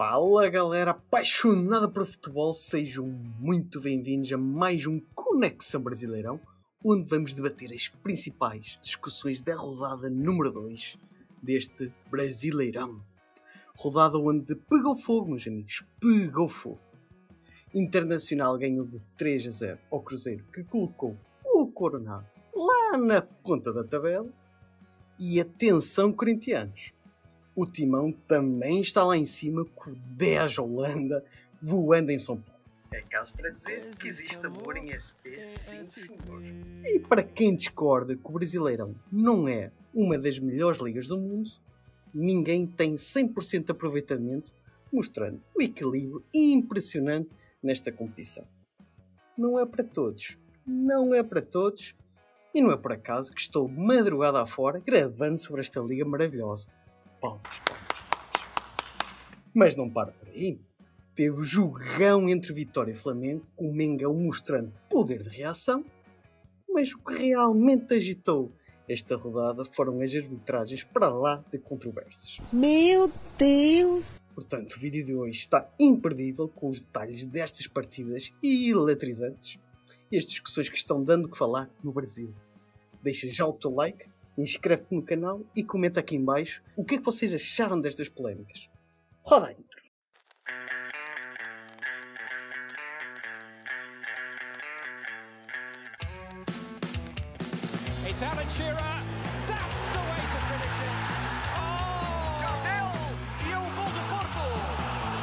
Fala galera apaixonada por futebol, sejam muito bem-vindos a mais um Conexão Brasileirão, onde vamos debater as principais discussões da rodada número 2 deste Brasileirão. Rodada onde pegou fogo, meus amigos, pegou fogo. Internacional ganhou de 3-0 ao Cruzeiro, que colocou o Coronado lá na ponta da tabela. E atenção, corintianos, o Timão também está lá em cima com o 10 Holanda voando em São Paulo. É caso para dizer que existe amor em SP, sim senhor. E para quem discorda que o Brasileirão não é uma das melhores ligas do mundo, ninguém tem 100% de aproveitamento, mostrando o equilíbrio impressionante nesta competição. Não é para todos, não é para todos, e não é por acaso que estou madrugada afora gravando sobre esta liga maravilhosa. Palmas. Mas não para por aí. Teve o jogão entre Vitória e Flamengo, com o Mengão mostrando poder de reação, mas o que realmente agitou esta rodada foram as arbitragens para lá de controversas. Meu Deus! Portanto, o vídeo de hoje está imperdível, com os detalhes destas partidas eletrizantes e as discussões que estão dando o que falar no Brasil. Deixa já o teu like, inscreve-te no canal e comenta aqui em baixo o que é que vocês acharam destas polémicas. Roda a intro! It's Alan Shearer. That's the way to finish it. Oh! Jardel! E é o gol do Porto!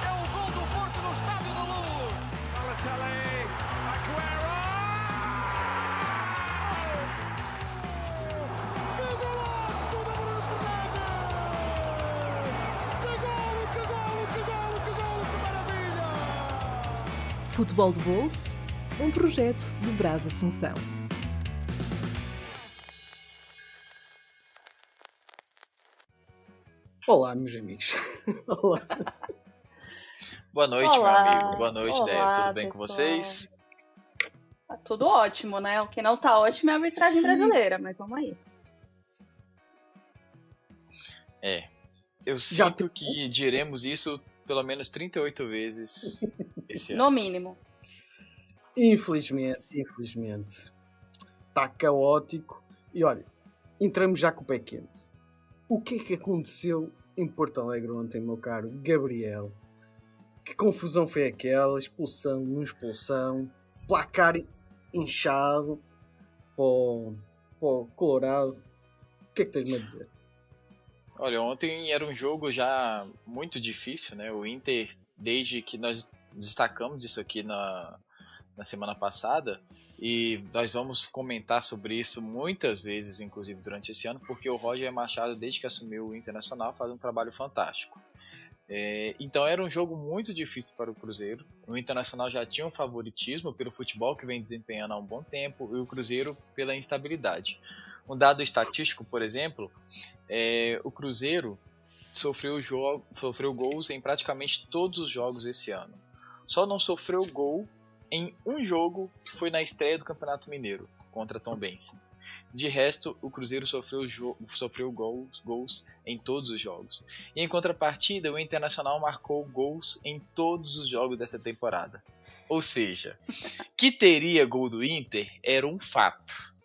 É o gol do Porto no Estádio da Luz! Balotelli! Aguero! Que golaço do Bruno Fernandes! Que maravilha! Futebol de bolso, um projeto do Brás Assunção. Olá, meus amigos. Olá. Boa noite, Olá. meu amigo. Boa noite, Olá, Débora. Tudo bem com pessoal. vocês? Tá tudo ótimo, né? O que não tá ótimo é a arbitragem brasileira, mas vamos aí. Eu Já sinto que diremos isso pelo menos 38 vezes esse ano. No mínimo. Infelizmente. Está caótico. E olha, entramos já com o pé quente. O que é que aconteceu em Porto Alegre ontem, meu caro Gabriel? Que confusão foi aquela? Expulsão, não expulsão, placar inchado para o Colorado. O que é que tens-me a dizer? Olha, ontem era um jogo já muito difícil, né? O Inter, desde que nós destacamos isso aqui na semana passada, e nós vamos comentar sobre isso muitas vezes, inclusive durante esse ano, porque o Roger Machado, desde que assumiu o Internacional, faz um trabalho fantástico. Então era um jogo muito difícil para o Cruzeiro. O Internacional já tinha um favoritismo pelo futebol que vem desempenhando há um bom tempo, e o Cruzeiro pela instabilidade. Um dado estatístico, por exemplo, o Cruzeiro sofreu gols em praticamente todos os jogos esse ano. Só não sofreu gol em um jogo, que foi na estreia do Campeonato Mineiro, contra Tombense. De resto, o Cruzeiro sofreu gols em todos os jogos. E em contrapartida, o Internacional marcou gols em todos os jogos dessa temporada. Ou seja, que teria gol do Inter era um fato.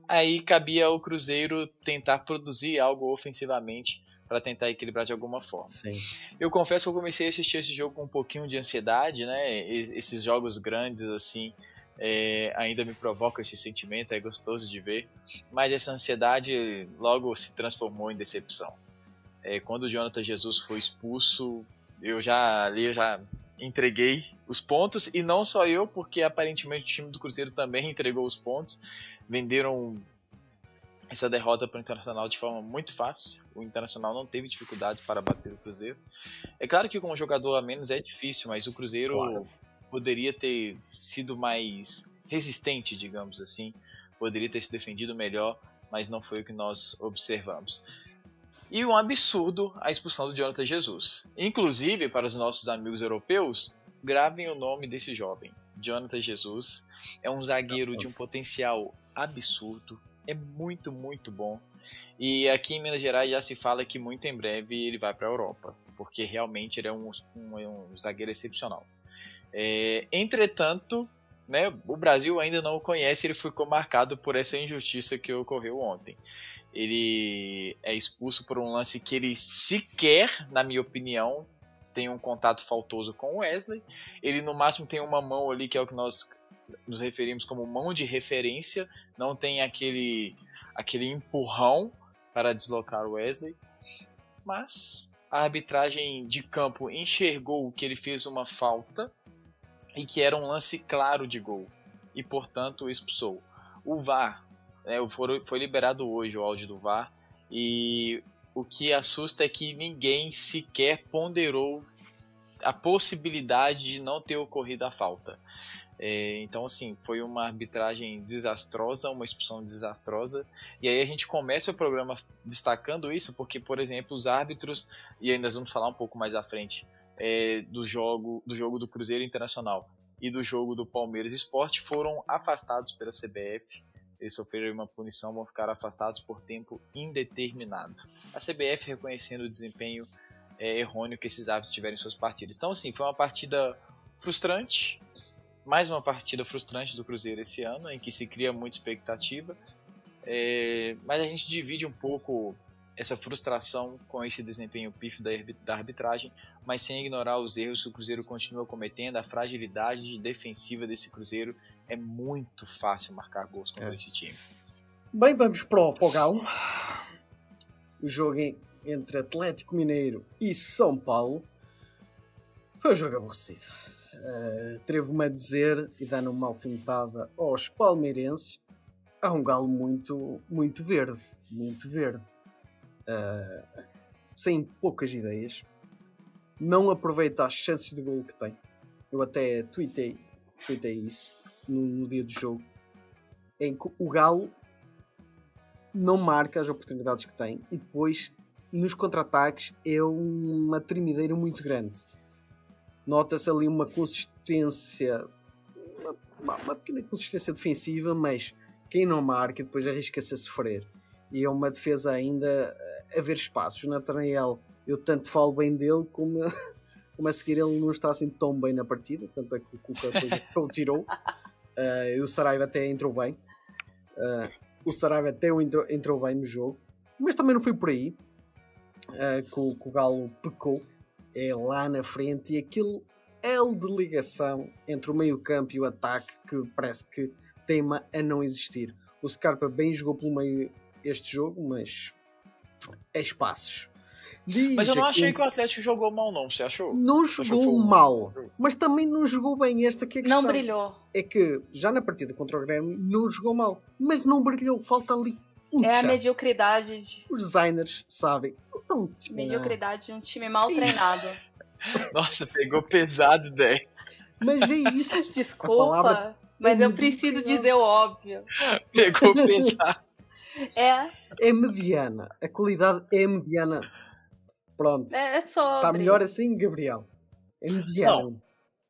Aí cabia ao Cruzeiro tentar produzir algo ofensivamente para tentar equilibrar de alguma forma. Sim. Eu confesso que eu comecei a assistir esse jogo com um pouquinho de ansiedade, né? Esses jogos grandes, assim, ainda me provocam esse sentimento, é gostoso de ver. Mas essa ansiedade logo se transformou em decepção. Quando o Jonathan Jesus foi expulso, eu já entreguei os pontos. E não só eu, porque aparentemente o time do Cruzeiro também entregou os pontos. Venderam essa derrota para o Internacional de forma muito fácil. O Internacional não teve dificuldade para bater o Cruzeiro. É claro que com um jogador a menos é difícil, mas o Cruzeiro poderia ter sido mais resistente, digamos assim. Poderia ter se defendido melhor, mas não foi o que nós observamos. E um absurdo a expulsão do Jonathan Jesus. Inclusive, para os nossos amigos europeus, gravem o nome desse jovem. Jonathan Jesus é um zagueiro de um potencial absurdo. É muito, muito bom. E aqui em Minas Gerais já se fala que muito em breve ele vai para a Europa. porque realmente ele é um zagueiro excepcional. Entretanto, né, o Brasil ainda não o conhece, ele ficou marcado por essa injustiça que ocorreu ontem. Ele é expulso por um lance que ele sequer, na minha opinião, tem um contato faltoso com o Wesley. Ele no máximo tem uma mão ali, que é o que nós nos referimos como mão de referência, não tem aquele empurrão para deslocar o Wesley, mas a arbitragem de campo enxergou que ele fez uma falta e que era um lance claro de gol, e portanto expulsou. O VAR, foi liberado hoje o áudio do VAR, e o que assusta é que ninguém sequer ponderou a possibilidade de não ter ocorrido a falta. Então, assim, foi uma arbitragem desastrosa, uma expulsão desastrosa. E aí a gente começa o programa destacando isso, porque, por exemplo, os árbitros, e ainda vamos falar um pouco mais à frente, do jogo do Cruzeiro Internacional e do jogo do Palmeiras Sport, foram afastados pela CBF. Eles sofreram uma punição, vão ficar afastados por tempo indeterminado. A CBF reconhecendo o desempenho errôneo que esses árbitros tiveram em suas partidas. Então, assim, foi uma partida frustrante, mais uma partida frustrante do Cruzeiro esse ano, em que se cria muita expectativa, mas a gente divide um pouco essa frustração com esse desempenho pífio da arbitragem, mas sem ignorar os erros que o Cruzeiro continua cometendo, a fragilidade defensiva desse Cruzeiro. É muito fácil marcar gols contra esse time. Bem, vamos para o Galo. O jogo entre Atlético Mineiro e São Paulo foi um jogo aborrecido. Atrevo-me a dizer, e dando uma alfinetada aos palmeirenses, há um Galo muito, muito verde. Muito verde. Sem poucas ideias. Não aproveita as chances de gol que tem. Eu até tuitei isso no dia do jogo, em que o Galo não marca as oportunidades que tem e depois nos contra-ataques é uma tremideira muito grande. Nota-se ali uma consistência, uma pequena consistência defensiva, mas quem não marca depois arrisca-se a sofrer. E é uma defesa ainda a ver espaços. O Natanael, eu tanto falo bem dele como a seguir ele não está assim tão bem na partida, tanto é que o Cuca o tirou. O Saraiva até entrou bem. Entrou bem no jogo, mas também não foi por aí que o Galo pecou. É lá na frente, e aquele L de ligação entre o meio campo e o ataque que parece que teima a não existir. O Scarpa bem jogou pelo meio este jogo, mas é espaços. Mas eu não achei que o Atlético jogou mal, não. Você achou? Não jogou mal, mas também não jogou bem. Esta que é a questão. Não brilhou. É que já na partida contra o Grêmio não jogou mal, mas não brilhou. Falta ali a mediocridade. Os designers sabem. Mediocridade de um time mal treinado. Nossa, pegou pesado, Dé. Mas é isso. Desculpa, mas eu preciso dizer o óbvio. Pegou pesado. É mediana. A qualidade é mediana. Pronto. É sobre. Está melhor assim, Gabriel. É mediana. Não,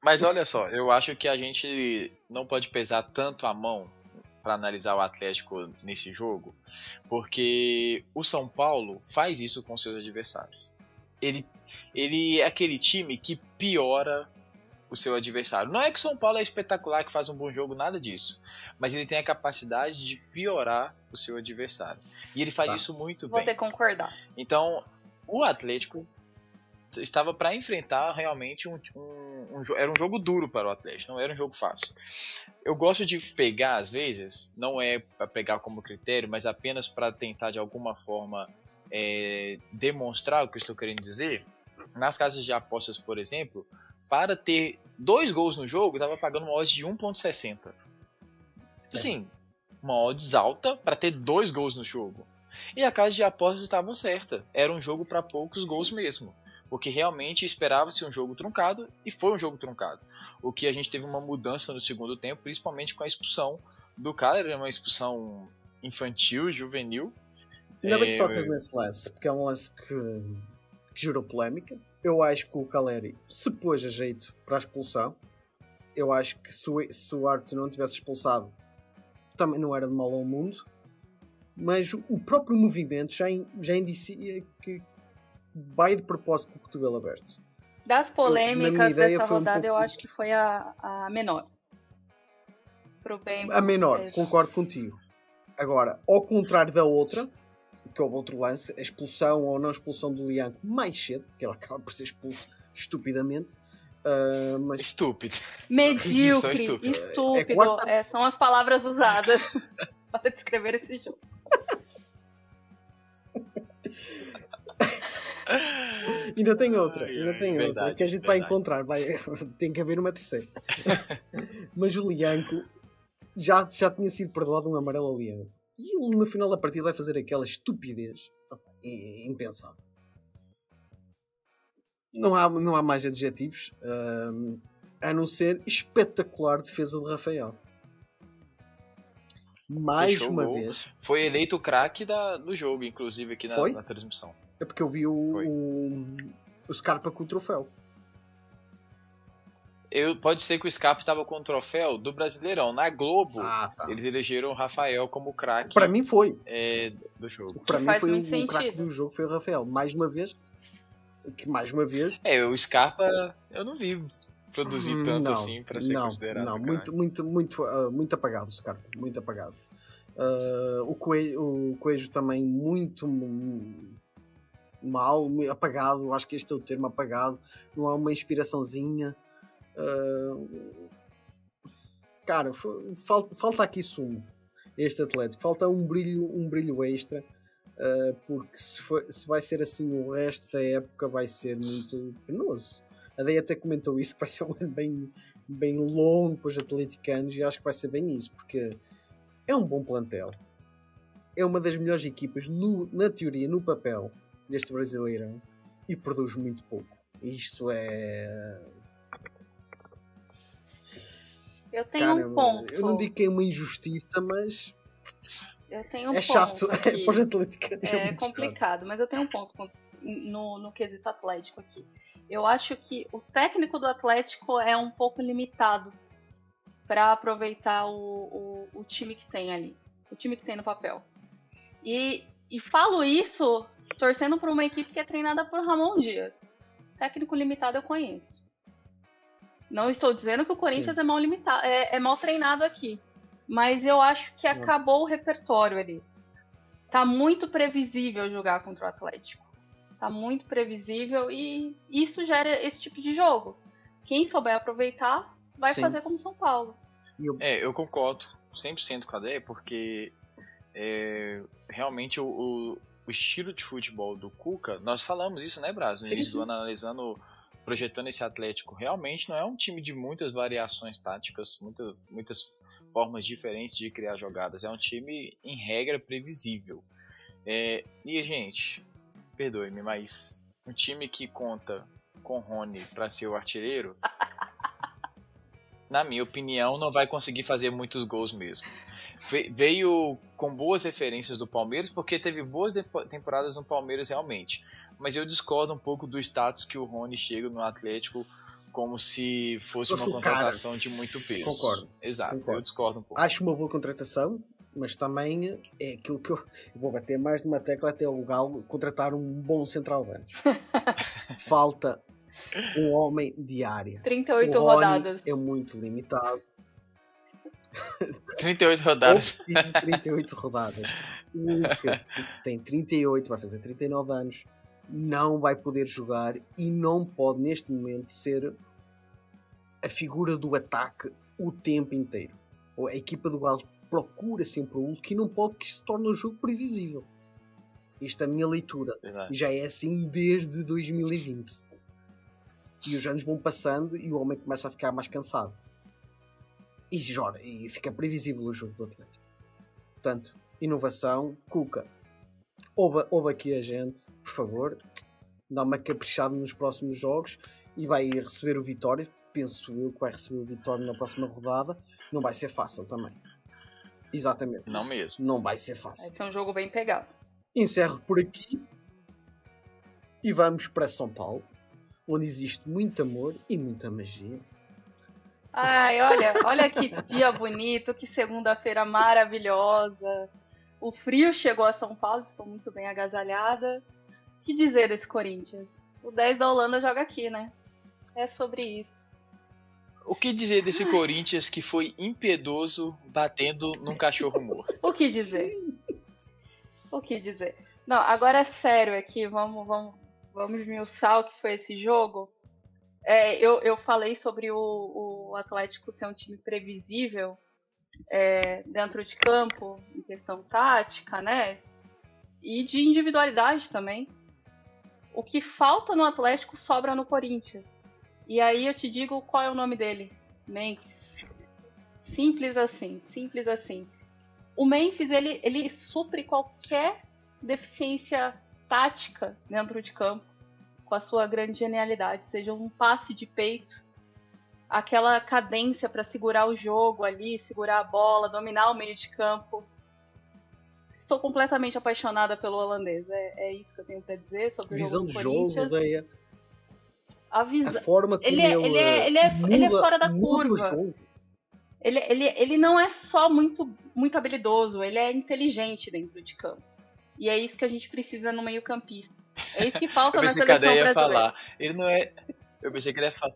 mas olha só, eu acho que a gente não pode pesar tanto a mão para analisar o Atlético nesse jogo, porque o São Paulo faz isso com seus adversários. Ele é aquele time que piora o seu adversário. Não é que o São Paulo é espetacular, que faz um bom jogo, nada disso, mas ele tem a capacidade de piorar o seu adversário. E ele faz isso muito bem. Vou ter que concordar. Então, o Atlético estava para enfrentar realmente era um jogo duro para o Atlético, não era um jogo fácil. Eu gosto de pegar, às vezes, não é para pegar como critério, mas apenas para tentar de alguma forma demonstrar o que eu estou querendo dizer. Nas casas de apostas, por exemplo, para ter 2 gols no jogo, estava pagando uma odds de 1,60. Assim, uma odds alta para ter 2 gols no jogo. E a casa de apostas estava certa, era um jogo para poucos gols mesmo. Porque realmente esperava-se um jogo truncado, e foi um jogo truncado. O que a gente teve uma mudança no segundo tempo, principalmente com a expulsão do cara. Era uma expulsão infantil, juvenil. Ainda bem que tocas nesse lance, porque é um lance que gerou polémica. Eu acho que o Caleri se pôs a jeito para a expulsão. Eu acho que se o árbitro não tivesse expulsado, também não era de mal ao mundo. Mas o próprio movimento já indicia que vai de propósito com o cotovelo aberto. Das na minha polêmicas ideia, dessa foi um rodada, eu pouco- acho que foi a menor. Pro bem e A pro menor, sucesso. concordo contigo. Agora, ao contrário da outra, que houve outro lance, a expulsão ou não expulsão do Lianco mais cedo, que ele acaba por ser expulso estupidamente, mas Estúpido. Medíocre, Estúpido. estúpido. É quarta- São as palavras usadas para descrever esse jogo. ainda tem outra, Ai, ainda ai, tem outra, verdade, que a gente vai verdade. encontrar, tem que haver uma terceira. Mas o Lianco já tinha sido perdoado um amarelo ao Lianco. E ele no final da partida vai fazer aquela estupidez impensável. Não há mais adjetivos, a não ser espetacular defesa do Rafael. Mais Fechou o uma gol. vez. Foi eleito o craque do jogo, inclusive, aqui Foi? na transmissão. É porque eu vi o Scarpa com o troféu. Pode ser que o Scarpa estava com o troféu do Brasileirão. Na Globo, Tá. eles elegeram o Rafael como craque Para mim foi. do jogo. Para mim Faz foi muito o craque sentido. do jogo, foi o Rafael. Mais uma vez. O Scarpa eu não vi produzir tanto Não, assim para ser não, considerado Não, craque. muito apagado o Scarpa, muito apagado. O Coelho também muito mal, apagado. Acho que este é o termo, apagado. Não há uma inspiraçãozinha. Cara, falta aqui sumo este Atlético, falta um brilho extra. Porque se vai ser assim o resto da época, vai ser muito penoso. A Deia até comentou isso, que vai ser um ano bem longo para os atleticanos, e acho que vai ser bem isso, porque é um bom plantel, é uma das melhores equipas na teoria, no papel deste Brasileirão, e produz muito pouco. Isto é... Eu tenho um ponto. Eu não digo que é uma injustiça, mas Eu tenho um é ponto chato aqui. para os atleticanos. É muito complicado, mas eu tenho um ponto no quesito Atlético aqui. Eu acho que o técnico do Atlético é um pouco limitado para aproveitar o time que tem ali, o time que tem no papel. E falo isso torcendo por uma equipe que é treinada por Ramon Dias. Técnico limitado eu conheço. Não estou dizendo que o Corinthians é mal treinado aqui, mas eu acho que acabou o repertório ali. Tá muito previsível jogar contra o Atlético. Tá muito previsível e isso gera esse tipo de jogo. Quem souber aproveitar, vai Sim. fazer como São Paulo. Eu concordo 100% com a Deia, porque realmente o estilo de futebol do Cuca, nós falamos isso, né, Braz? No Sim, início sim. do ano, analisando, projetando esse Atlético, realmente não é um time de muitas variações táticas, muitas formas diferentes de criar jogadas. É um time, em regra, previsível. E, gente, perdoe-me, mas um time que conta com Rony para ser o artilheiro, na minha opinião, não vai conseguir fazer muitos gols mesmo. Veio com boas referências do Palmeiras, porque teve boas temporadas no Palmeiras realmente. Mas eu discordo um pouco do status que o Rony chega no Atlético, como se fosse uma contratação de muito peso. Concordo. Exato, Concordo. eu discordo um pouco. Acho uma boa contratação, mas também é aquilo que eu vou bater mais numa tecla até o Galo contratar um bom centralvante. Falta um homem de área. 38 o Rony rodadas. é muito limitado. 38 Ou rodadas. preciso de 38 rodadas. O Luca tem 38, vai fazer 39 anos, não vai poder jogar e não pode neste momento ser a figura do ataque o tempo inteiro. Ou a equipa do Galo procura sempre o Hulk e não pode, que se torne um jogo previsível. Esta é a minha leitura. Verdade. E já é assim desde 2020. E os anos vão passando e o homem começa a ficar mais cansado. E fica previsível o jogo do Atlético. Portanto, inovação, Cuca. Ouve aqui a gente, por favor. Dá uma caprichada nos próximos jogos e vai receber o Vitória. Penso eu que vai receber o Vitória na próxima rodada. Não vai ser fácil também. Exatamente. Não mesmo. Não vai ser fácil. Vai ser um jogo bem pegado. Encerro por aqui e vamos para São Paulo, onde existe muito amor e muita magia. Ai, olha que dia bonito, que segunda-feira maravilhosa. O frio chegou a São Paulo, estou muito bem agasalhada. O que dizer desse Corinthians? O 10 da Holanda joga aqui, né? É sobre isso. O que dizer desse Corinthians que foi impiedoso batendo num cachorro morto? O que dizer? O que dizer? Não, agora é sério aqui, vamos esmiuçar o que foi esse jogo. Eu falei sobre o Atlético ser um time previsível dentro de campo, em questão tática, né? E de individualidade também. O que falta no Atlético sobra no Corinthians. E aí eu te digo qual é o nome dele. Memphis. Simples assim, simples assim. O Memphis, ele supre qualquer deficiência tática dentro de campo com a sua grande genialidade. Seja um passe de peito, aquela cadência para segurar o jogo ali, segurar a bola, dominar o meio de campo. Estou completamente apaixonada pelo holandês. É isso que eu tenho para dizer sobre o jogo do Corinthians. Jogo, A forma como ele é fora da curva. Ele não é só muito habilidoso, ele é inteligente dentro de campo. E é isso que a gente precisa no meio-campista. É isso que falta na seleção brasileira. Falar. Ele não é. Eu pensei que ele ia falar.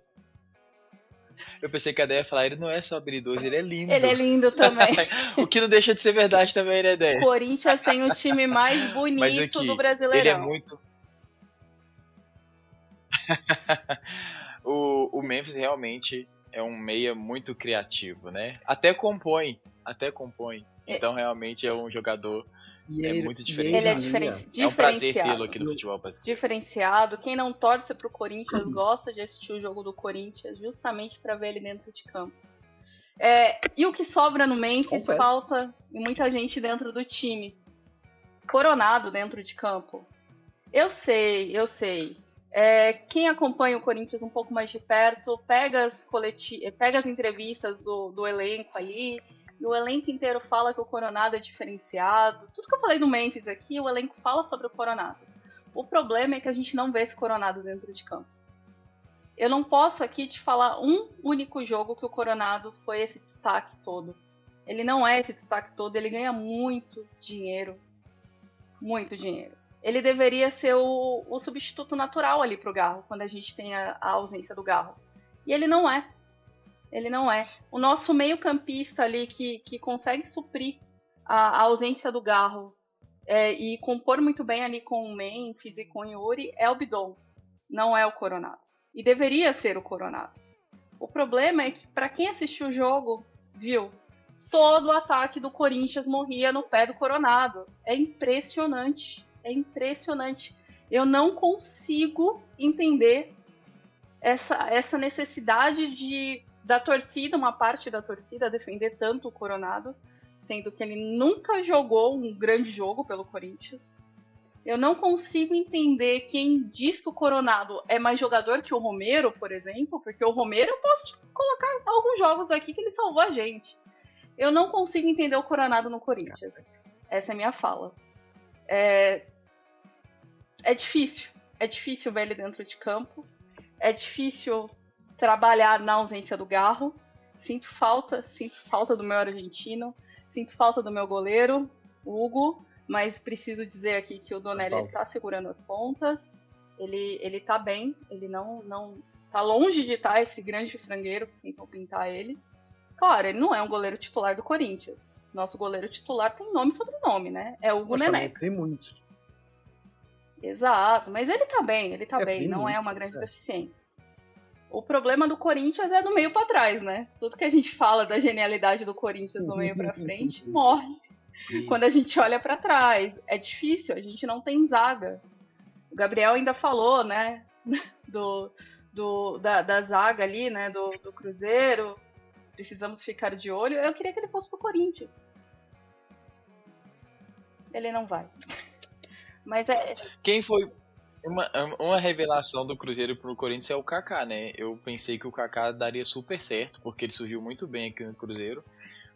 Eu pensei que a Déia ia falar, ele não é só habilidoso, ele é lindo. Ele é lindo também. O que não deixa de ser verdade também, né, Déia? O Corinthians tem o time mais bonito do Brasileirão. Ele é muito... o Memphis realmente é um meia muito criativo, né? Até compõe. Então realmente é um jogador muito diferenciado. Ele é É um prazer tê-lo aqui no futebol brasileiro. Diferenciado. Quem não torce pro Corinthians gosta de assistir o jogo do Corinthians justamente para ver ele dentro de campo. E o que sobra no Memphis falta em muita gente dentro do time. Coronado dentro de campo. Eu sei. Quem acompanha o Corinthians um pouco mais de perto, pega as entrevistas do elenco ali, e o elenco inteiro fala que o Coronado é diferenciado. Tudo que eu falei do Memphis aqui, o elenco fala sobre o Coronado. O problema é que a gente não vê esse Coronado dentro de campo. Eu não posso aqui te falar um único jogo que o Coronado foi esse destaque todo. Ele não é esse destaque todo, ele ganha muito dinheiro. Muito dinheiro. Ele deveria ser o substituto natural ali pro Garro, quando a gente tem a ausência do Garro. E ele não é. Ele não é. O nosso meio-campista ali que consegue suprir a ausência do Garro e compor muito bem ali com o Memphis e com o Yuri é o Bidon. Não é o Coronado. E deveria ser o Coronado. O problema é que, para quem assistiu o jogo, viu, todo o ataque do Corinthians morria no pé do Coronado. É impressionante. É impressionante. Eu não consigo entender essa necessidade da torcida, uma parte da torcida, defender tanto o Coronado, sendo que ele nunca jogou um grande jogo pelo Corinthians. Eu não consigo entender quem diz que o Coronado é mais jogador que o Romero, por exemplo, porque o Romero eu posso colocar alguns jogos aqui que ele salvou a gente. Eu não consigo entender o Coronado no Corinthians. Essa é a minha fala. É difícil ver ele dentro de campo. É difícil trabalhar na ausência do Garro. Sinto falta do meu argentino. Sinto falta do meu goleiro, Hugo. Mas preciso dizer aqui que o Donelli está segurando as pontas. Ele tá bem. Ele não tá longe de estar esse grande frangueiro que tentam pintar ele. Claro, ele não é um goleiro titular do Corinthians. Nosso goleiro titular tem nome e sobrenome, né? É Hugo Neneca. Tem muitos. Exato, mas ele tá bem, não é uma grande deficiência. O problema do Corinthians é do meio pra trás, né? Tudo que a gente fala da genialidade do Corinthians do meio pra frente morre quando a gente olha pra trás. É difícil, a gente não tem zaga. O Gabriel ainda falou, né, da zaga ali, né, do Cruzeiro. Precisamos ficar de olho. Eu queria que ele fosse pro Corinthians. Ele não vai. Mas Quem foi uma revelação do Cruzeiro pro Corinthians é o Kaká, né? Eu pensei que o Kaká daria super certo, porque ele surgiu muito bem aqui no Cruzeiro,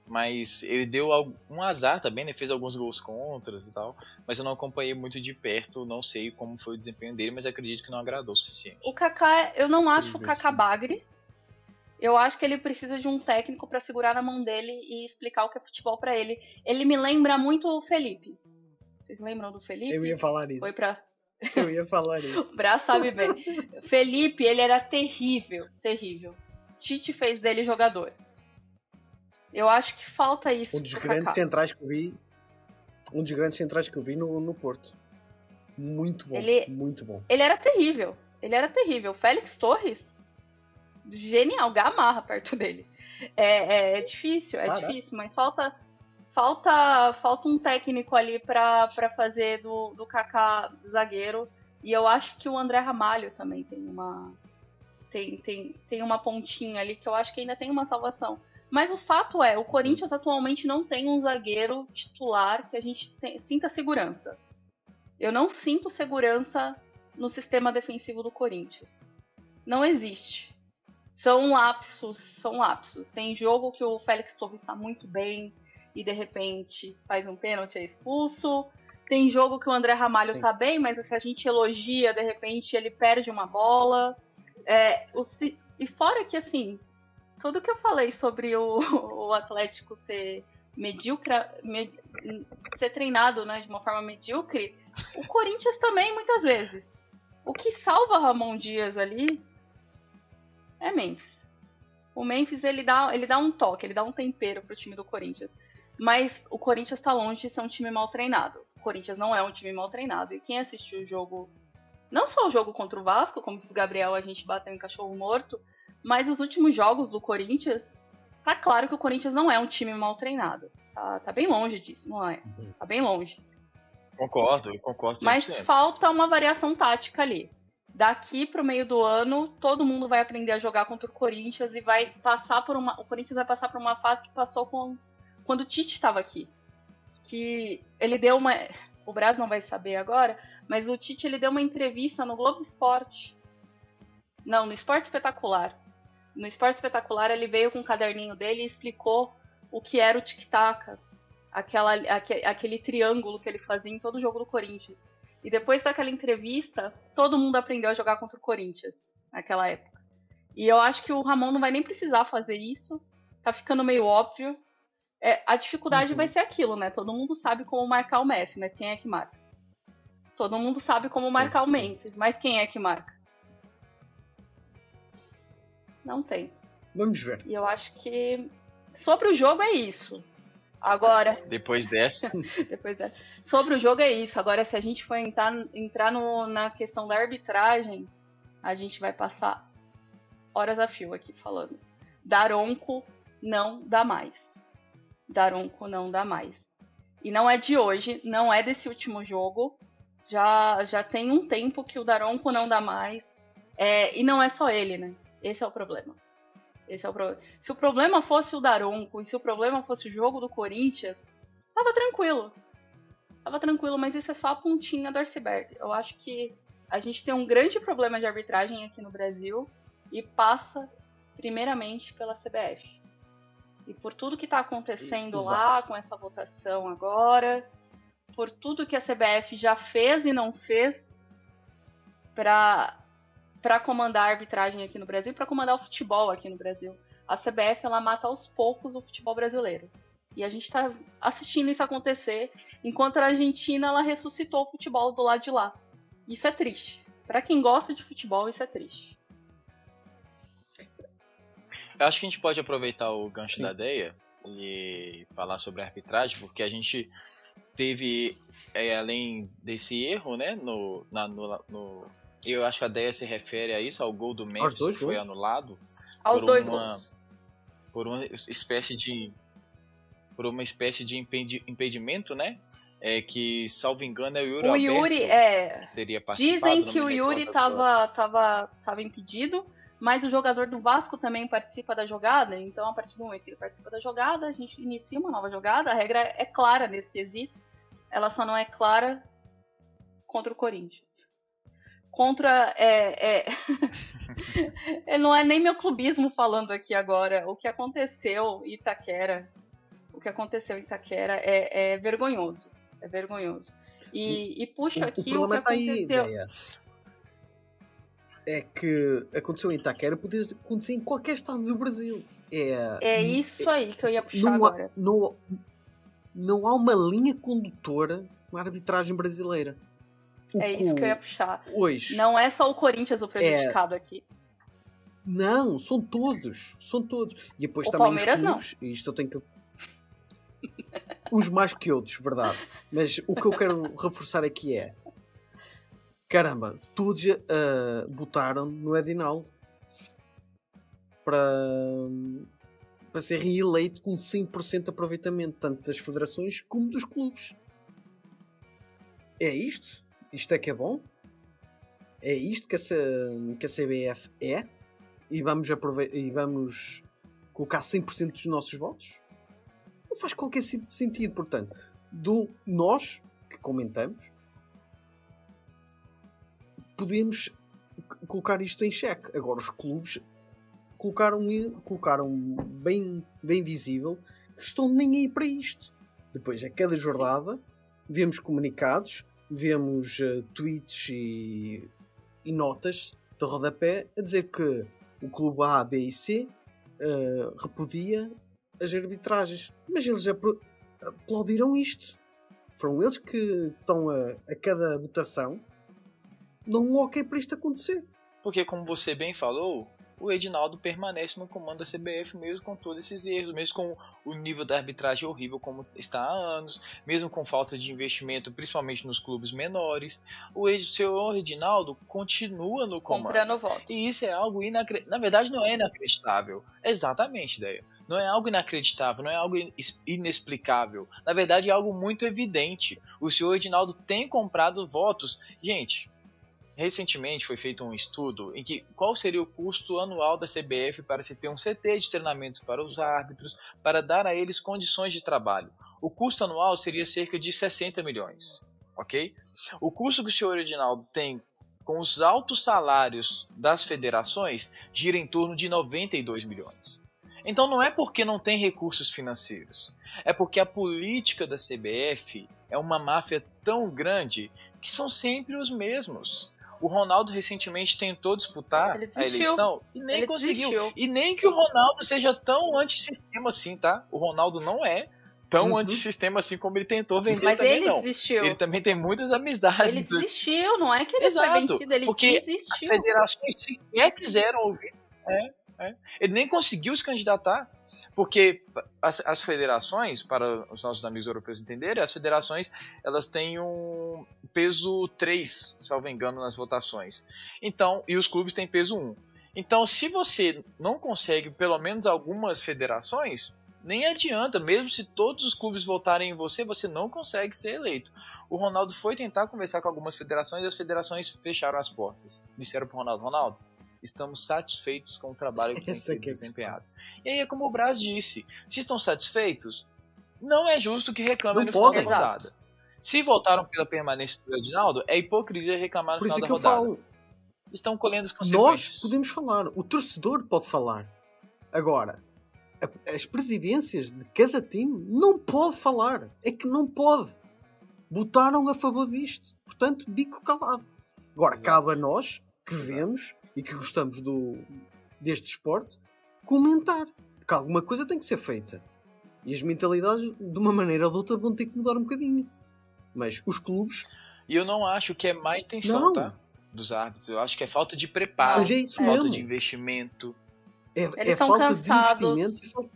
mas ele deu um azar também, né? Fez alguns gols contras e tal, mas eu não acompanhei muito de perto, não sei como foi o desempenho dele, mas acredito que não agradou o suficiente. O Kaká, eu não acho o Kaká bagre. Eu acho que ele precisa de um técnico pra segurar na mão dele e explicar o que é futebol pra ele. Ele me lembra muito o Felipe. Vocês lembram do Felipe? Eu ia falar isso. Eu ia falar isso. O Braz sabe bem. Felipe, ele era terrível, terrível. Tite fez dele jogador. Eu acho que falta isso Um dos pro grandes Kaká. centrais que eu vi. Um dos grandes centrais que eu vi no Porto. Muito bom. Muito bom. Ele era terrível. Ele era terrível. Félix Torres, genial, Gamarra perto dele. É difícil, Caraca. difícil, mas falta um técnico ali pra fazer do Kaká zagueiro. E eu acho que o André Ramalho também tem uma pontinha ali que eu acho que ainda tem uma salvação. Mas o fato é, o Corinthians atualmente não tem um zagueiro titular que a gente sinta segurança. Eu não sinto segurança no sistema defensivo do Corinthians. Não existe. São lapsos. Tem jogo que o Félix Torres está muito bem e de repente faz um pênalti e é expulso. Tem jogo que o André Ramalho está bem, mas se a gente elogia, de repente ele perde uma bola. E fora que, assim, tudo que eu falei sobre o Atlético ser medíocre, ser treinado, né, de uma forma medíocre, o Corinthians também, muitas vezes. O que salva Ramon Dias ali é Memphis. O Memphis, ele dá um toque, ele dá um tempero pro time do Corinthians. Mas o Corinthians tá longe de ser um time mal treinado. O Corinthians não é um time mal treinado. E quem assistiu o jogo, não só o jogo contra o Vasco, como diz o Gabriel, a gente bateu em cachorro morto, mas os últimos jogos do Corinthians, tá claro que o Corinthians não é um time mal treinado. Tá bem longe disso, não é? Tá bem longe. Concordo 100%. Mas falta uma variação tática ali. Daqui pro meio do ano, todo mundo vai aprender a jogar contra o Corinthians e vai passar por o Corinthians vai passar por uma fase que passou quando o Tite estava aqui. Que ele deu uma... O Braz não vai saber agora, mas o Tite, ele deu uma entrevista no Globo Esporte. Não, no Esporte Espetacular. No Esporte Espetacular, ele veio com o caderninho dele e explicou o que era o tic-tac. Aquele triângulo que ele fazia em todo jogo do Corinthians. E depois daquela entrevista, todo mundo aprendeu a jogar contra o Corinthians naquela época. E eu acho que o Ramon não vai nem precisar fazer isso. Tá ficando meio óbvio. A dificuldade vai ser aquilo, né? Todo mundo sabe como marcar o Messi, mas quem é que marca? Todo mundo sabe como marcar o Memphis, mas quem é que marca? Não tem. Vamos ver. E eu acho que sobre o jogo é isso. Agora... Depois dessa... Sobre o jogo é isso. Agora, se a gente for entrar na questão da arbitragem, a gente vai passar horas a fio aqui falando. Daronco não dá mais. Daronco não dá mais. E não é de hoje, não é desse último jogo. Já tem um tempo que o Daronco não dá mais. E não é só ele, né? Esse é o problema. Se o problema fosse o Daronco e se o problema fosse o jogo do Corinthians, tava tranquilo. Mas isso é só a pontinha do iceberg. Eu acho que a gente tem um grande problema de arbitragem aqui no Brasil e passa primeiramente pela CBF. E por tudo que está acontecendo lá com essa votação agora, por tudo que a CBF já fez e não fez para comandar a arbitragem aqui no Brasil, para comandar o futebol aqui no Brasil. A CBF, ela mata aos poucos o futebol brasileiro. E a gente está assistindo isso acontecer, enquanto a Argentina, ela ressuscitou o futebol do lado de lá. Isso é triste. Para quem gosta de futebol, isso é triste. Eu acho que a gente pode aproveitar o gancho da Deia e falar sobre a arbitragem, porque a gente teve, além desse erro, né, eu acho que a Deia se refere a isso, ao gol do Memphis que foi anulado aos dois gols. Por uma espécie de impedimento, né? Que, salvo engano, é o Yuri Alberto que teria participado. Dizem que o Yuri estava impedido, mas o jogador do Vasco também participa da jogada, então a partir do momento que ele participa da jogada, a gente inicia uma nova jogada, a regra é clara nesse quesito, ela só não é clara contra o Corinthians. Não é nem meu clubismo falando aqui agora. O que aconteceu em Itaquera é vergonhoso. É vergonhoso. E puxo aqui o que aconteceu. É que aconteceu em Itaquera, podia acontecer em qualquer estado do Brasil. Isso aí que eu ia puxar agora. Não há uma linha condutora na arbitragem brasileira. É isso que eu ia puxar. Hoje. Não é só o Corinthians o prejudicado aqui. Não, são todos. São todos. E depois O também Palmeiras os clubes. E isto eu tenho que. Uns mais que outros, verdade. Mas o que eu quero reforçar aqui é. Caramba, todos botaram no Edinaldo para ser reeleito com 100% de aproveitamento, tanto das federações como dos clubes. É isto? Isto é que é bom? É isto que a CBF é? E vamos colocar 100% dos nossos votos? Não faz qualquer sentido, portanto. Nós, que comentamos, podemos colocar isto em xeque. Agora os clubes colocaram bem visível que estão nem aí para isto. Depois, a cada jornada, vemos comunicados, vemos tweets e notas de rodapé a dizer que o clube A, B e C repudia as arbitragens. Mas eles aplaudiram isto. Foram eles que estão a cada votação dão um ok para isto acontecer. Porque, como você bem falou, o Edinaldo permanece no comando da CBF mesmo com todos esses erros, mesmo com o nível da arbitragem horrível como está há anos, mesmo com falta de investimento, principalmente nos clubes menores. O senhor Edinaldo continua no comando. Comprando votos. E isso é algo inacreditável. Na verdade, não é inacreditável. Exatamente, ideia. Não é algo inacreditável, não é algo inexplicável. Na verdade, é algo muito evidente. O senhor Edinaldo tem comprado votos. Gente, recentemente foi feito um estudo em que qual seria o custo anual da CBF para se ter um CT de treinamento para os árbitros, para dar a eles condições de trabalho. O custo anual seria cerca de 60 milhões, ok? O custo que o senhor Edinaldo tem com os altos salários das federações gira em torno de 92 milhões. Então não é porque não tem recursos financeiros, é porque a política da CBF é uma máfia tão grande que são sempre os mesmos. O Ronaldo recentemente tentou disputar a eleição e nem conseguiu. Desistiu. E nem que o Ronaldo seja tão antissistema assim, tá? O Ronaldo não é tão antissistema assim como ele tentou vender. Mas também ele não. Desistiu. Ele também tem muitas amizades. Ele desistiu, não é que ele foi vencido, ele porque desistiu. As federações sequer quiseram ouvir. Ele nem conseguiu se candidatar. Porque as federações, para os nossos amigos europeus entenderem, as federações elas têm um peso 3, salvo engano, nas votações. Então, e os clubes têm peso 1. Então, se você não consegue pelo menos algumas federações, nem adianta, mesmo se todos os clubes votarem em você, você não consegue ser eleito. O Ronaldo foi tentar conversar com algumas federações e as federações fecharam as portas. Disseram para o Ronaldo, estamos satisfeitos com o trabalho que tem sido desempenhado. E aí é como o Braz disse, se estão satisfeitos, não é justo que reclamem no final da rodada. Se votaram pela permanência do Edinaldo, é hipocrisia reclamar no final da rodada. Falo, estão colhendo as consequências. Nós podemos falar, o torcedor pode falar. Agora, as presidências de cada time não pode falar. É que não pode. Votaram a favor disto. Portanto, bico calado. Agora, cabe a nós que vemos e que gostamos deste esporte, comentar. Que alguma coisa tem que ser feita. E as mentalidades, de uma maneira ou de outra, vão ter que mudar um bocadinho. Mas os clubes... E eu não acho que é má intenção, tá? Dos árbitros. Eu acho que é falta de preparo, falta de investimento. É falta de investimento.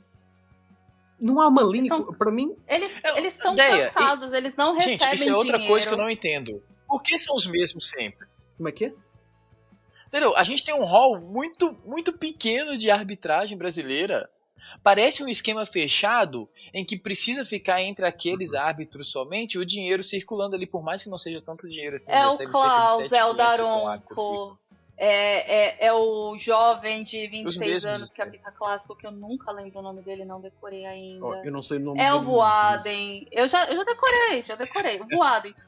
Não há uma linha... Para mim... Eles estão cansados, eles não recebem dinheiro. Gente, isso é outra coisa que eu não entendo. Por que são os mesmos sempre? Como é que é? Entendeu? A gente tem um rol muito, muito pequeno de arbitragem brasileira. Parece um esquema fechado em que precisa ficar entre aqueles árbitros somente o dinheiro circulando ali, por mais que não seja tanto dinheiro assim. É o Klaus, é o Daronco, é o jovem de 26 anos que apita clássico, que eu nunca lembro o nome dele, não decorei ainda. Eu não sei o nome dele. É o Voaden. Eu já decorei.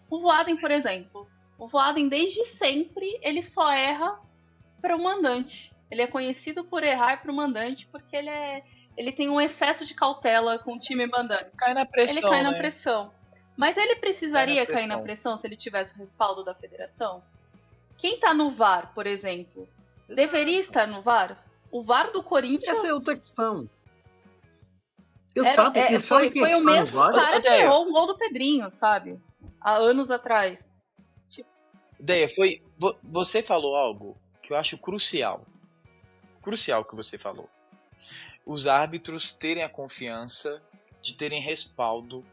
O Voaden, por exemplo. O Voaden, desde sempre, ele só erra para o mandante. Ele é conhecido por errar para o mandante porque ele tem um excesso de cautela com o time mandante. Cai na pressão, ele cai na pressão. Mas ele precisaria cair na pressão se ele tivesse o respaldo da federação? Quem tá no VAR, por exemplo, deveria estar no VAR? O VAR do Corinthians... Essa é outra questão. Ele sabe que foi o mesmo cara que errou o gol do Pedrinho, sabe? Há anos atrás. Deia, você falou algo que eu acho crucial. Crucial que você falou. Os árbitros terem a confiança de terem respaldo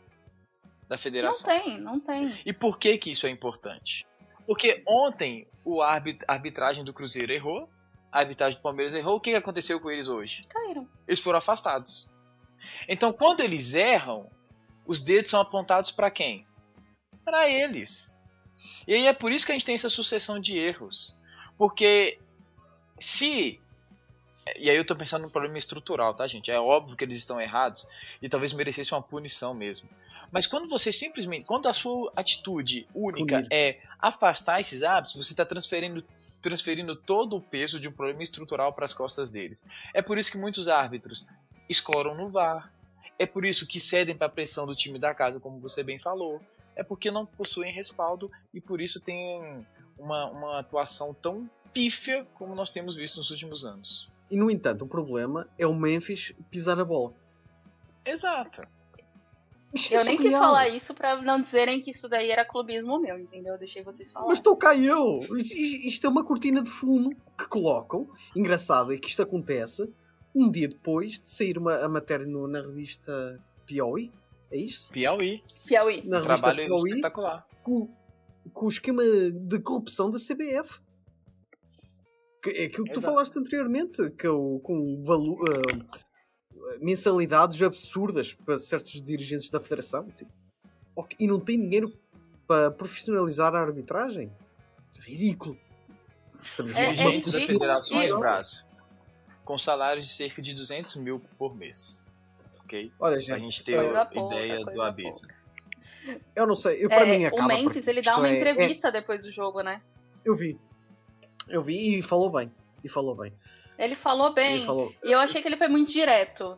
da federação. Não tem. E por que isso é importante? Porque ontem a arbitragem do Cruzeiro errou, a arbitragem do Palmeiras errou. O que aconteceu com eles hoje? Caíram. Eles foram afastados. Então, quando eles erram, os dedos são apontados para quem? Para eles. E aí é por isso que a gente tem essa sucessão de erros. Porque e aí eu tô pensando num problema estrutural, tá, gente? É óbvio que eles estão errados e talvez merecesse uma punição mesmo. Mas quando a sua atitude única é afastar esses hábitos, você está transferindo todo o peso de um problema estrutural para as costas deles. É por isso que muitos árbitros escoram no VAR. É por isso que cedem para a pressão do time da casa, como você bem falou. É porque não possuem respaldo e por isso tem uma atuação tão pífia como nós temos visto nos últimos anos. E, no entanto, o problema é o Memphis pisar a bola. Exato. Eu nem quis falar isso pra não dizerem que isso daí era clubismo meu, entendeu? Eu deixei vocês falarem. Mas estou cá eu. Isto é uma cortina de fumo que colocam. Engraçado é que isto acontece um dia depois de sair a matéria na revista Piauí. É isso? Piauí. Na um revista trabalho Piauí, espetacular. Com o esquema de corrupção da CBF. É aquilo que tu falaste anteriormente, que com mensalidades absurdas para certos dirigentes da federação. Tipo, e não tem dinheiro para profissionalizar a arbitragem? Ridículo. Dirigentes das federações, Brás, com salários de cerca de 200 mil por mês. Ok? Olha, gente, pra gente ter ideia do abismo. Eu não sei, para mim acaba. O Memphis, ele dá uma entrevista depois do jogo, né? Eu vi e falou bem. Ele falou bem. E eu achei que ele foi muito direto.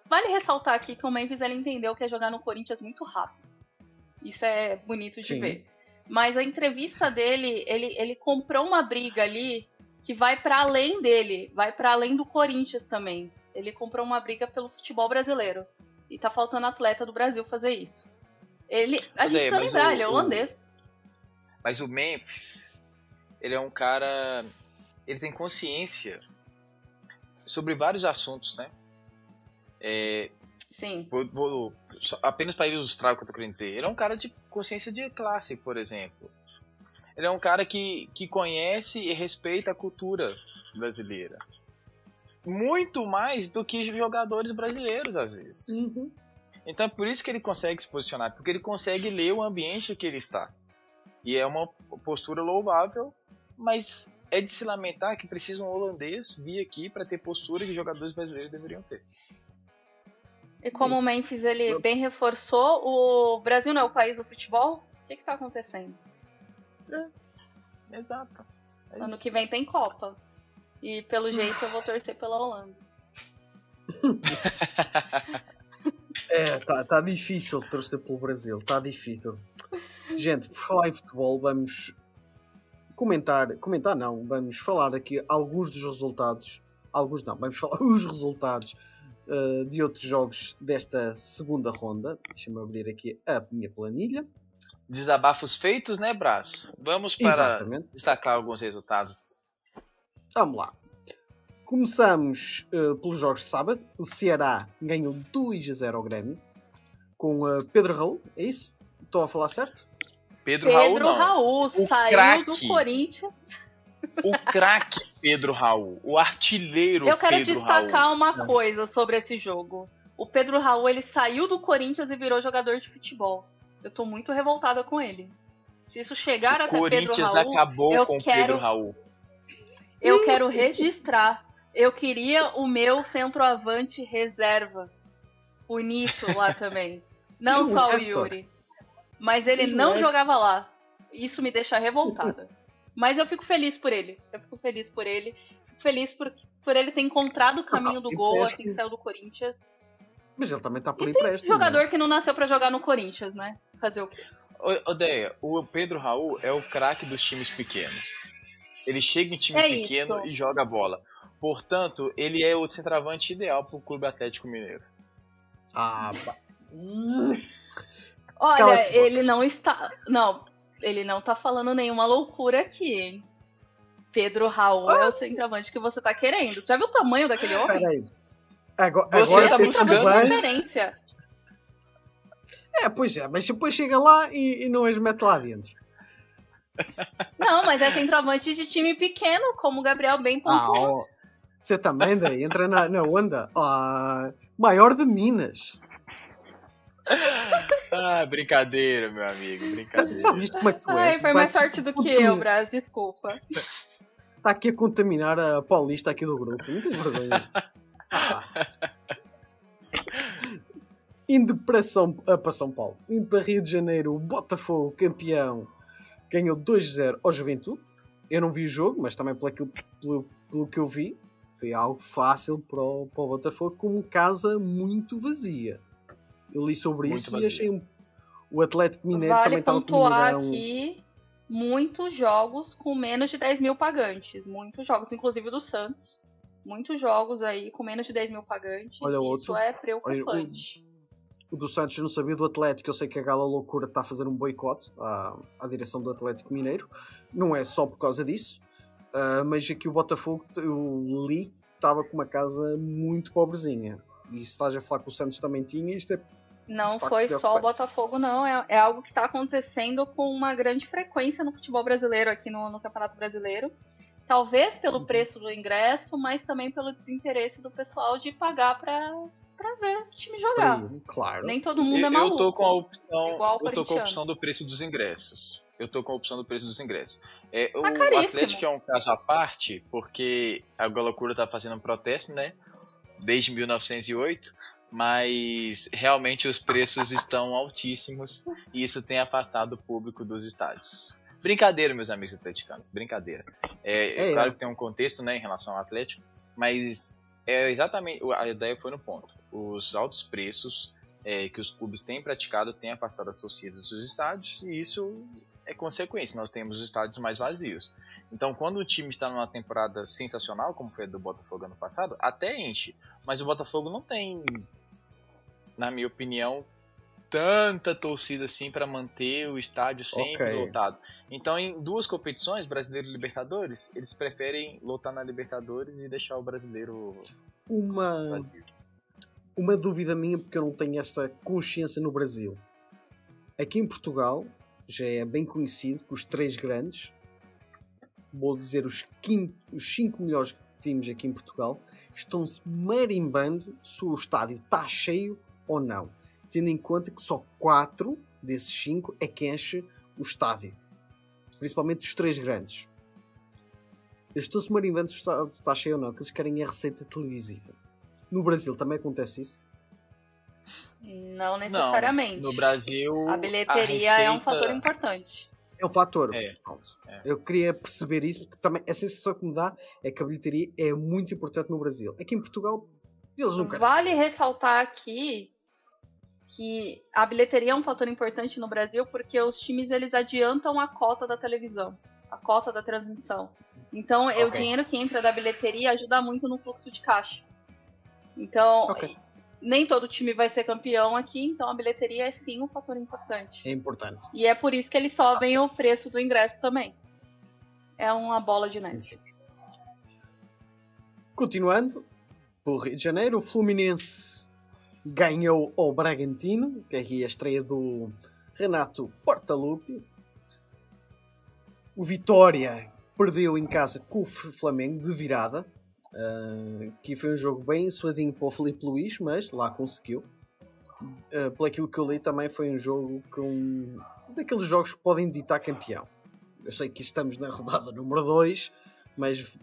Vale ressaltar aqui que o Memphis, ele entendeu que é jogar no Corinthians muito rápido. Isso é bonito de ver. Mas a entrevista dele, ele comprou uma briga ali que vai para além dele, vai para além do Corinthians também. Ele comprou uma briga pelo futebol brasileiro. E tá faltando atleta do Brasil fazer isso. A gente precisa lembrar, ele é holandês. Mas o Memphis, ele é um cara... Ele tem consciência sobre vários assuntos, né? Sim. Apenas para ilustrar o que eu tô querendo dizer. Ele é um cara de consciência de classe, por exemplo. Ele é um cara que conhece e respeita a cultura brasileira. Muito mais do que jogadores brasileiros, às vezes. Uhum. Então é por isso que ele consegue se posicionar, porque ele consegue ler o ambiente que ele está. E é uma postura louvável, mas é de se lamentar que precisa um holandês vir aqui para ter postura que jogadores brasileiros deveriam ter. E como o Memphis, ele bem reforçou, o Brasil não é o país do futebol? O que está acontecendo? Exato. Ano que vem tem Copa. E pelo jeito eu vou torcer pela Holanda. Tá difícil torcer pelo Brasil. Tá difícil. Gente, por falar em futebol, vamos vamos falar aqui alguns dos resultados. Vamos falar os resultados de outros jogos desta segunda ronda. Deixa-me abrir aqui a minha planilha. Desabafos feitos, né, Brás? Vamos para destacar alguns resultados. Vamos lá. Começamos pelos jogos de sábado. O Ceará ganhou 2-0 ao Grêmio. Com Pedro Raul, é isso? Estou a falar certo? Pedro Raul saiu do Corinthians. O craque Pedro Raul. O artilheiro Pedro Raul. Eu quero destacar uma coisa sobre esse jogo. O Pedro Raul, ele saiu do Corinthians e virou jogador de futebol. Eu tô muito revoltada com ele. Se isso chegar até Pedro Raul... O Corinthians acabou com o Pedro Raul. Eu quero registrar. Eu queria o meu centroavante reserva. O Nito lá também. Não só o Yuri. Mas ele não jogava lá. Isso me deixa revoltada. Mas eu fico feliz por ele. Fico feliz por ele ter encontrado o caminho do gol assim que saiu do Corinthians. Mas ele também tá por empréstimo. Tem jogador que não nasceu pra jogar no Corinthians, né? Fazer o quê? Odeia, o Pedro Raul é o craque dos times pequenos. Ele chega em time pequeno e joga a bola. Portanto, ele é o centroavante ideal pro Clube Atlético Mineiro. Olha, ele não está... Não, Ele não tá falando nenhuma loucura aqui, hein? Pedro Raul é o centroavante que você tá querendo. Você já viu o tamanho daquele homem? Peraí. Agora Tá Ele é buscando centroavante de bem. referência. Pois é, mas depois chega lá e não as mete lá dentro. Não, mas é centroavante de time pequeno, como o Gabriel bem pontuou. Você também daí entra na onda. Maior de Minas. Brincadeira, meu amigo, brincadeira. Já viste como é que tu és? Ai, foi mais Vai-te sorte do que eu, Brás, desculpa. Está aqui a contaminar a paulista aqui do grupo. Não tens vergonha. Indo para São Paulo. Indo para Rio de Janeiro, o Botafogo, campeão, ganhou 2-0 ao Juventude. Eu não vi o jogo, mas também pelo que eu vi, foi algo fácil para o Botafogo, com casa muito vazia. Eu li sobre Muito isso vazia. e achei o Atlético Mineiro Vale também estava com pontuar um aqui muitos jogos com menos de 10 mil pagantes. Muitos jogos, inclusive do Santos. Muitos jogos aí com menos de 10 mil pagantes. Olha, Isso outro. é preocupante. O do Santos não sabia, do Atlético eu sei que a Gala Loucura está a fazer um boicote à direção do Atlético Mineiro. Não é só por causa disso, mas aqui o Botafogo, eu li, estava com uma casa muito pobrezinha. E se estás a falar que o Santos também tinha, isto é Não de facto foi só o preocupante. Botafogo, não. É algo que está acontecendo com uma grande frequência no futebol brasileiro, aqui no Campeonato Brasileiro. Talvez pelo preço do ingresso, mas também pelo desinteresse do pessoal de pagar para ver o time jogar. Claro. Nem todo mundo é maluco. Eu tô com a opção, igual o eu tô com a corintiano. opção do preço dos ingressos. O Tá caríssimo. Atlético é um caso à parte, porque a Loucura tá fazendo um protesto, né? Desde 1908, mas realmente os preços estão altíssimos e isso tem afastado o público dos estádios. Brincadeira, meus amigos atleticanos, brincadeira. Claro que tem um contexto, né, em relação ao Atlético, mas exatamente, a ideia foi no ponto. Os altos preços que os clubes têm praticado têm afastado as torcidas dos estádios e isso é consequência. Nós temos os estádios mais vazios. Então, quando o time está numa temporada sensacional, como foi a do Botafogo ano passado, até enche. Mas o Botafogo não tem, na minha opinião, tanta torcida assim para manter o estádio sempre lotado. Então, em duas competições, Brasileiro e Libertadores, eles preferem lotar na Libertadores e deixar o Brasileiro vazio. Uma dúvida minha, porque eu não tenho esta consciência no Brasil. Aqui em Portugal, já é bem conhecido que os três grandes, vou dizer os 5 melhores times aqui em Portugal, estão-se marimbando se o estádio está cheio ou não. Tendo em conta que só 4 desses 5 é que enche o estádio. Principalmente os três grandes. Eles estão-se marimbando se o estádio está cheio ou não, que eles querem a receita televisiva. No Brasil também acontece isso? Não necessariamente. Não, no Brasil a bilheteria é um fator importante. É um fator. É. Eu queria perceber isso, porque também a sensação que me dá é que a bilheteria é muito importante no Brasil. Aqui em Portugal, eles não querem. Vale ressaltar aqui que a bilheteria é um fator importante no Brasil porque os times eles adiantam a cota da televisão, a cota da transmissão. Então, o dinheiro que entra da bilheteria ajuda muito no fluxo de caixa. Então, nem todo time vai ser campeão aqui, então a bilheteria é sim um fator importante. É importante. E é por isso que eles sobem o preço do ingresso também. É uma bola de neve. Continuando, pelo Rio de Janeiro, o Fluminense ganhou ao Bragantino, que é aqui a estreia do Renato Portaluppi. O Vitória perdeu em casa com o Flamengo de virada. Que foi um jogo bem suadinho para o Filipe Luís, mas lá conseguiu. Pelo aquilo que eu li, também foi um jogo daqueles jogos que podem ditar campeão. Eu sei que estamos na rodada número 2, mas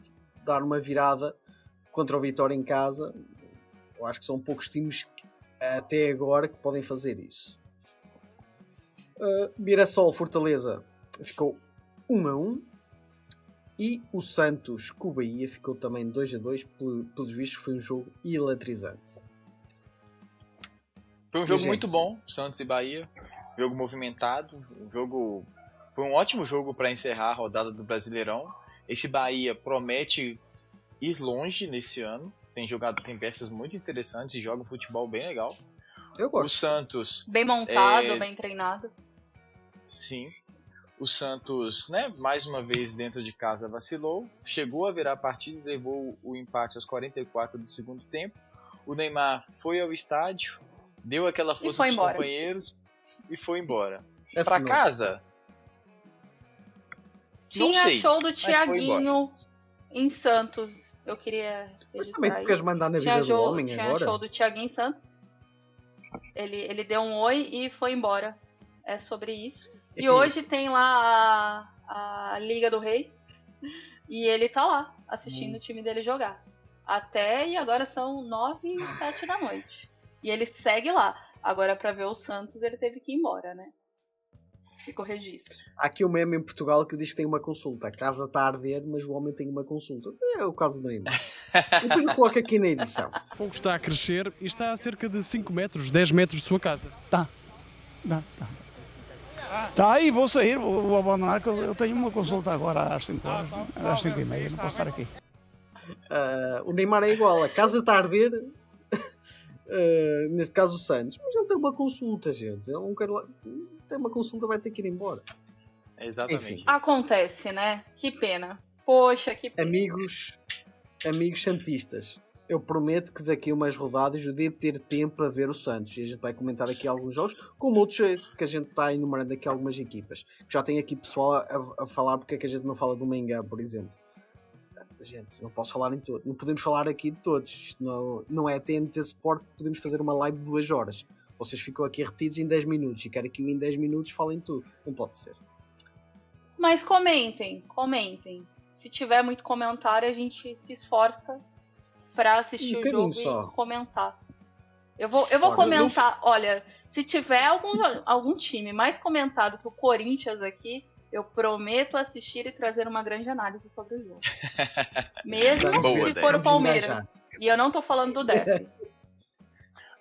dar uma virada contra o Vitória em casa, eu acho que são poucos times até agora que podem fazer isso. Mirassol Fortaleza ficou 1-1. E o Santos com o Bahia ficou também 2-2. Pelos vistos foi um jogo eletrizante. Foi um jogo muito bom, Santos e Bahia. Jogo movimentado. Foi um ótimo jogo para encerrar a rodada do Brasileirão. Esse Bahia promete ir longe nesse ano. Tem peças muito interessantes e joga um futebol bem legal. Eu gosto. O Santos... Bem montado, bem treinado. Sim. O Santos, né, mais uma vez dentro de casa vacilou, chegou a virar a partida e levou o empate aos 44 do segundo tempo. O Neymar foi ao estádio, deu aquela força pros companheiros e foi embora. Pra casa? Tinha show do Thiaguinho em Santos. Eu queria registrar. Mas também tu queres mandar na vida do homem agora? Tinha show do Thiaguinho em Santos. Ele deu um oi e foi embora. É sobre isso. E hoje tem lá a Liga do Rei. E ele tá lá, assistindo o time dele jogar. E agora são 9h07 da noite. E ele segue lá. Agora, pra ver o Santos, ele teve que ir embora, né? Fica o registro. Há aqui um meme em Portugal que diz que tem uma consulta. A casa está a arder, mas o homem tem uma consulta. É o caso do Neymar. E depois eu coloco aqui na edição. O fogo está a crescer e está a cerca de 5 metros, 10 metros de sua casa. Tá. Tá aí, vou sair, vou abandonar, que eu tenho uma consulta agora às 5 horas, às 5h30, não posso estar aqui. O Neymar é igual, a casa está a arder, neste caso o Santos, mas ele tem uma consulta, gente. Ele não quer lá, tem uma consulta, vai ter que ir embora. É exatamente isso. Acontece, né? Que pena. Poxa, que pena. Amigos santistas, eu prometo que daqui a umas rodadas eu devo ter tempo para ver o Santos. E a gente vai comentar aqui alguns jogos, como outros que a gente está enumerando aqui algumas equipas. Já tem aqui pessoal a falar porque é que a gente não fala do Mengão, por exemplo. Gente, não posso falar em todos. Não podemos falar aqui de todos. Isto não é TNT Sport, podemos fazer uma live de 2 horas. Vocês ficam aqui retidos em 10 minutos e quero que em 10 minutos falem tudo. Não pode ser. Mas comentem. Se tiver muito comentário, a gente se esforça para assistir o jogo e comentar. Eu vou comentar. Olha, se tiver algum time mais comentado que o Corinthians aqui, eu prometo assistir e trazer uma grande análise sobre o jogo. Mesmo se for o Palmeiras. E eu não tô falando do Def.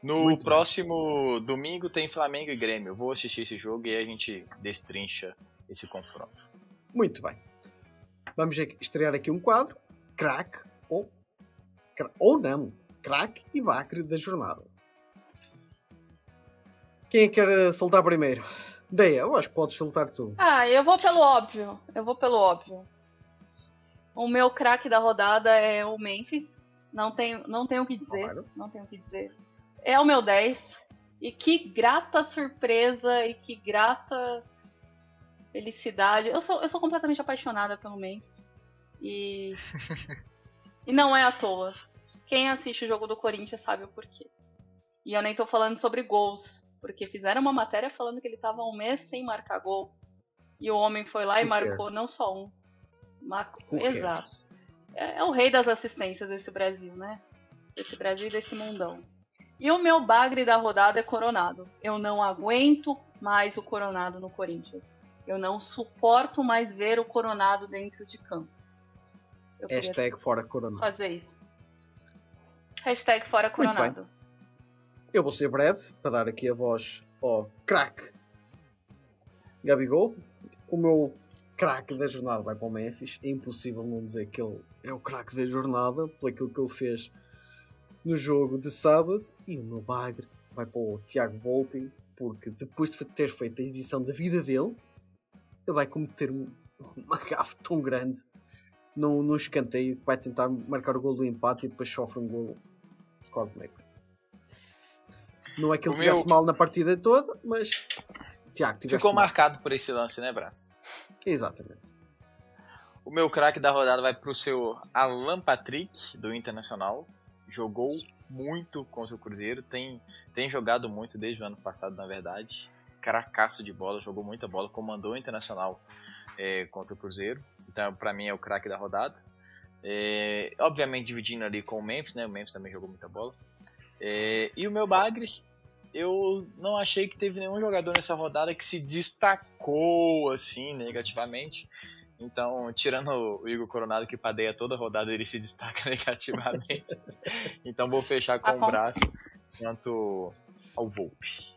No próximo domingo tem Flamengo e Grêmio. Eu vou assistir esse jogo e aí a gente destrincha esse confronto. Muito bem. Vamos estrear aqui um quadro. Craque ou não. Craque e Bacre da jornada. Quem quer soltar primeiro? Deia, eu acho que podes soltar tu. Eu vou pelo óbvio. O meu craque da rodada é o Memphis. Não tenho o que dizer. Claro. Não tenho o que dizer. É o meu 10. E que grata surpresa e que grata felicidade. Eu sou completamente apaixonada pelo Memphis. E não é à toa. Quem assiste o jogo do Corinthians sabe o porquê. E eu nem tô falando sobre gols. Porque fizeram uma matéria falando que ele tava 1 mês sem marcar gol. E o homem foi lá e marcou não só um. Exato. É o rei das assistências desse Brasil, né? Desse Brasil e desse mundão. E o meu bagre da rodada é Coronado. Eu não aguento mais o Coronado no Corinthians. Eu não suporto mais ver o Coronado dentro de campo. Hashtag fora Coronado. Fazer isso. Hashtag fora Coronado. Eu vou ser breve, para dar aqui a voz ao craque Gabigol. O meu craque da jornada vai para o Memphis. É impossível não dizer que ele é o craque da jornada, por aquilo que ele fez no jogo de sábado. E o meu bagre vai para o Tiago Volpi, porque depois de ter feito a exibição da vida dele, ele vai cometer uma gafe tão grande num escanteio que vai tentar marcar o gol do empate e depois sofre um gol quase negro. Não é que ele estivesse mal na partida toda, mas Tiago, ficou marcado por esse lance, né, Brás? Exatamente. O meu craque da rodada vai para o seu Alan Patrick, do Internacional. Jogou muito contra o Cruzeiro, tem jogado muito desde o ano passado, na verdade. Cracaço de bola, jogou muita bola, comandou o Internacional contra o Cruzeiro. Então, para mim, é o craque da rodada. Obviamente, dividindo ali com o Memphis, né? O Memphis também jogou muita bola. E o meu bagre, eu não achei que teve nenhum jogador nessa rodada que se destacou assim negativamente. Então, tirando o Igor Coronado, que padeia toda a rodada, ele se destaca negativamente. Então vou fechar com o braço quanto ao Volpi.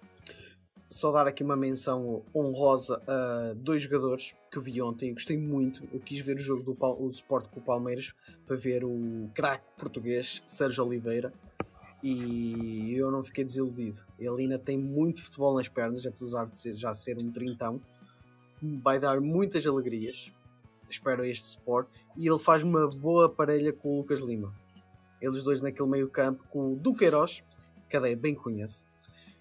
Só dar aqui uma menção honrosa a 2 jogadores que eu vi ontem. Eu gostei muito. Eu quis ver o jogo do Sport com o Palmeiras para ver o craque português Sérgio Oliveira. E eu não fiquei desiludido. Ele ainda tem muito futebol nas pernas, apesar de já ser um trintão. vai dar muitas alegrias. Espero este Sport. E ele faz uma boa parelha com o Lucas Lima. Eles dois naquele meio campo com o Duqueiroz, que a Deia bem conhece.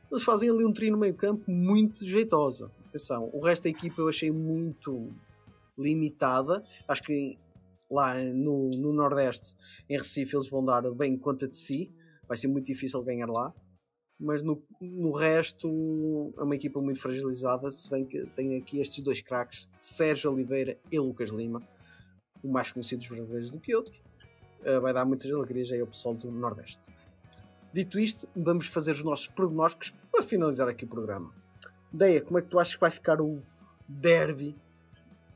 Eles fazem ali um trio no meio campo muito jeitosa. Atenção, o resto da equipa eu achei muito limitada. Acho que lá no Nordeste, em Recife, eles vão dar bem conta de si. Vai ser muito difícil ganhar lá. Mas no resto é uma equipa muito fragilizada, se bem que tem aqui estes dois craques, Sérgio Oliveira e Lucas Lima, o mais conhecidos brasileiros do que outros. Vai dar muitas alegrias aí ao pessoal do Nordeste. Dito isto, vamos fazer os nossos prognósticos para finalizar aqui o programa. Deia, como é que tu achas que vai ficar o derby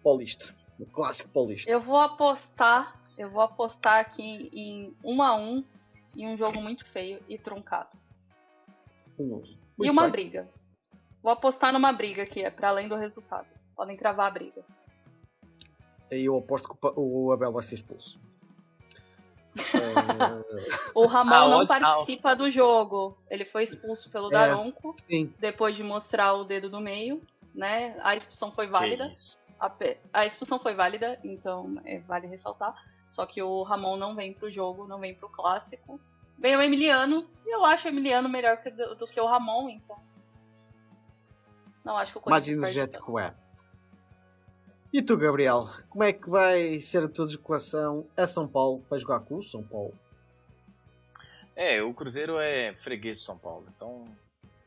paulista, o clássico paulista? Eu vou apostar aqui em 1-1 em um jogo muito feio e truncado. E uma briga. Vou apostar numa briga aqui, é para além do resultado. Podem cravar a briga. Aí eu aposto que o Abel vai ser expulso. O Ramon não participa do jogo. Ele foi expulso pelo Daronco, depois de mostrar o dedo do meio, né? A expulsão foi válida. A expulsão foi válida, então vale ressaltar. Só que o Ramon não vem pro jogo, não vem pro clássico. Vem o Emiliano, e eu acho o Emiliano melhor do que o Ramon, então. Não acho que o Corinthians mais energético é. E tu, Gabriel, como é que vai ser a tua deslocação a São Paulo para jogar com o São Paulo? O Cruzeiro é freguês de São Paulo, então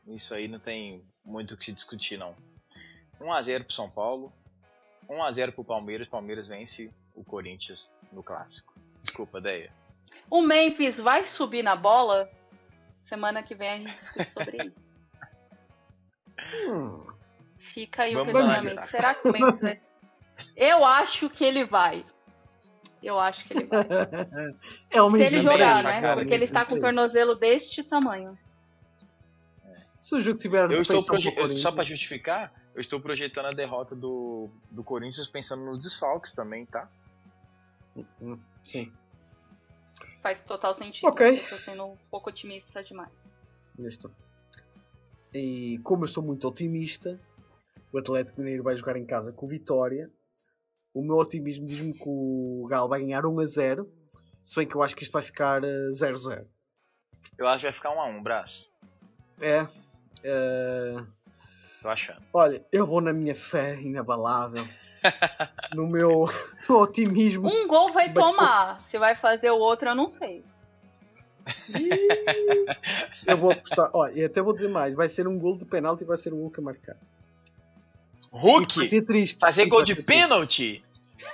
isso aí não tem muito o que se discutir, não. 1-0 pro São Paulo, 1-0 pro Palmeiras, Palmeiras vence o Corinthians no clássico. Desculpa, Deia. O Memphis vai subir na bola? Semana que vem a gente discute sobre isso. Fica aí o questionamento. Será que o Memphis vai... Eu acho que ele vai. É o se ele jogar, né? cara, porque ele está com o tornozelo deste tamanho. Se o jogo tiver... Só para justificar, eu estou projetando a derrota do Corinthians pensando nos desfalques também, tá? Sim. Faz total sentido. Ok. Estou sendo um pouco otimista demais. Isto. E como eu sou muito otimista, o Atlético Mineiro vai jogar em casa com o Vitória. O meu otimismo diz-me que o Galo vai ganhar 1-0, se bem que eu acho que isto vai ficar 0-0. Eu acho que vai ficar 1-1, Brás. Tô achando. Olha, eu vou na minha fé inabalável. no meu otimismo. Um gol vai tomar. Se vai fazer o outro, eu não sei. Eu vou apostar. Olha, e até vou dizer mais. Vai ser um gol de penalti e vai ser o Hulk a marcar. Hulk? Vai ser triste. Fazer gol de pênalti?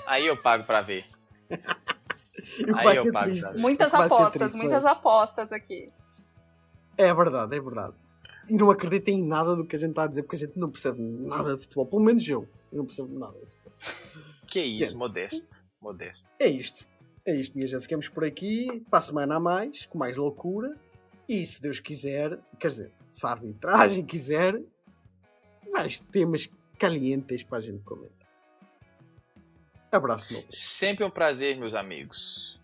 Aí eu pago pra ver. Aí eu pago pra ver. Muitas apostas aqui. É verdade. E não acreditem em nada do que a gente está a dizer, porque a gente não percebe nada de futebol. Pelo menos eu não percebo nada de futebol. Que isso, modesto. É isto, minha gente. Ficamos por aqui, para a semana a mais, com mais loucura. E se Deus quiser, quer dizer, se a arbitragem quiser, mais temas calientes para a gente comentar. Abraço, meu. Sempre um prazer, meus amigos.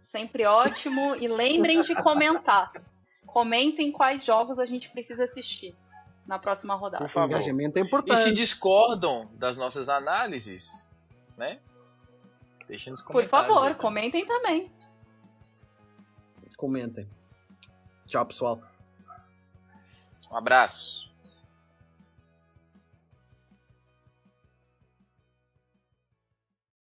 Sempre ótimo. E lembrem de comentar. Comentem quais jogos a gente precisa assistir na próxima rodada. Por favor. O engajamento é importante. E se discordam das nossas análises, né? Deixem nos comentários. Por favor, aí, comentem também. Comentem. Tchau, pessoal. Um abraço.